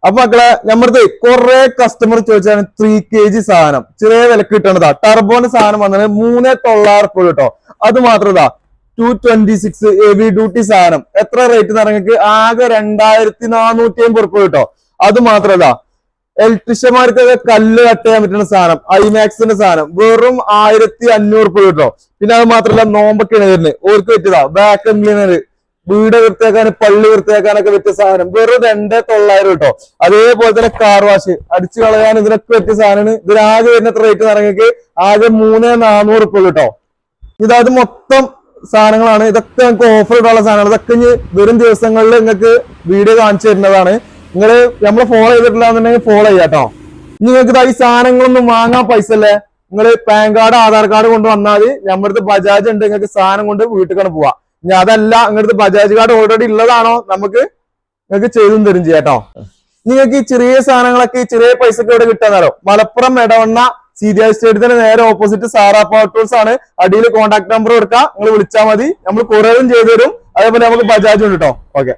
അപ്പൊ മക്കളെ നമ്മടത് കുറെ കസ്റ്റമർ ചോദിച്ചാണ് 3 kg സാധനം ചെറിയ വിലക്ക് കിട്ടണതാ. ടർബോന്റെ സാധനം വന്നത് 3,900 കേട്ടോ. അത് മാത്രതാ 226 ഹെവി ഡ്യൂട്ടി സാധനം എത്ര റേറ്റ് നിറങ്ങൾക്ക് ആകെ 2,450 കേട്ടോ. അത് മാത്രതാ ഇലക്ട്രീഷ്യന്മാർക്കൊക്കെ കല്ല് കട്ട് ചെയ്യാൻ പറ്റുന്ന സാധനം ഐമാക്സിന്റെ സാധനം വെറും 1,500 കേട്ടോ. പിന്നെ അത് മാത്രല്ല നോമ്പൊക്കെയാണ് വരുന്നത് ഓർക്ക് പറ്റിയതാ വാക്യൂം ക്ലീനർ വീട് വൃത്തിയാക്കാനും പള്ളി വൃത്തിയാക്കാനൊക്കെ പറ്റിയ സാധനം വെറും 2,900 കേട്ടോ. അതേപോലെ തന്നെ കാർ വാഷ് അടിച്ചു കളയാൻ ഇതിനൊക്കെ പറ്റിയ സാധനമാണ്. ഇതിനാകെ വരുന്ന റേറ്റ് നിറങ്ങൾക്ക് ആകെ 3,400 കേട്ടോ. ഇതായത് മൊത്തം സാധനങ്ങളാണ്. ഇതൊക്കെ നിങ്ങൾക്ക് ഓഫർ ഇടാനുള്ള സാധനങ്ങൾ. ഇതൊക്കെ ഇനി വരും ദിവസങ്ങളിൽ നിങ്ങൾക്ക് വീഡിയോ കാണിച്ചു തരുന്നതാണ്. നിങ്ങൾ നമ്മളെ ഫോളോ ചെയ്തിട്ടില്ല എന്നുണ്ടെങ്കിൽ ഫോളോ ചെയ്യാട്ടോ. നിങ്ങൾക്ക് ഈ സാധനങ്ങളൊന്നും വാങ്ങാൻ പൈസ അല്ലേ, നിങ്ങൾ പാൻ കാർഡ് ആധാർ കാർഡ് കൊണ്ട് വന്നാൽ നമ്മുടെ ബജാജ് ഉണ്ട്, നിങ്ങൾക്ക് സാധനം കൊണ്ട് വീട്ടിൽ പോവാം. ഇനി അതല്ല നിങ്ങളുടെ ബജാജ് കാർഡ് ഓൾറെഡി ഉള്ളതാണോ നിങ്ങൾക്ക് ചെയ്തും തരും ചെയ്യാട്ടോ. നിങ്ങൾക്ക് ഈ ചെറിയ സാധനങ്ങളൊക്കെ ചെറിയ പൈസക്ക് ഇവിടെ കിട്ടാന്നാലോ മലപ്പുറം എടവണ്ണ CDI സ്റ്റേഡിയത്തിന് നേരെ ഓപ്പോസിറ്റ് സാറാ പവർ ടൂൾസ് ആണ്. അടിയിൽ കോൺടാക്ട് നമ്പർ കൊടുക്കാം, നിങ്ങൾ വിളിച്ചാൽ മതി. നമ്മൾ കൊറിയറും ചെയ്തു തരും. അതേപോലെ നമുക്ക് ബജാജും ഉണ്ട് കേട്ടോ. ഓക്കെ.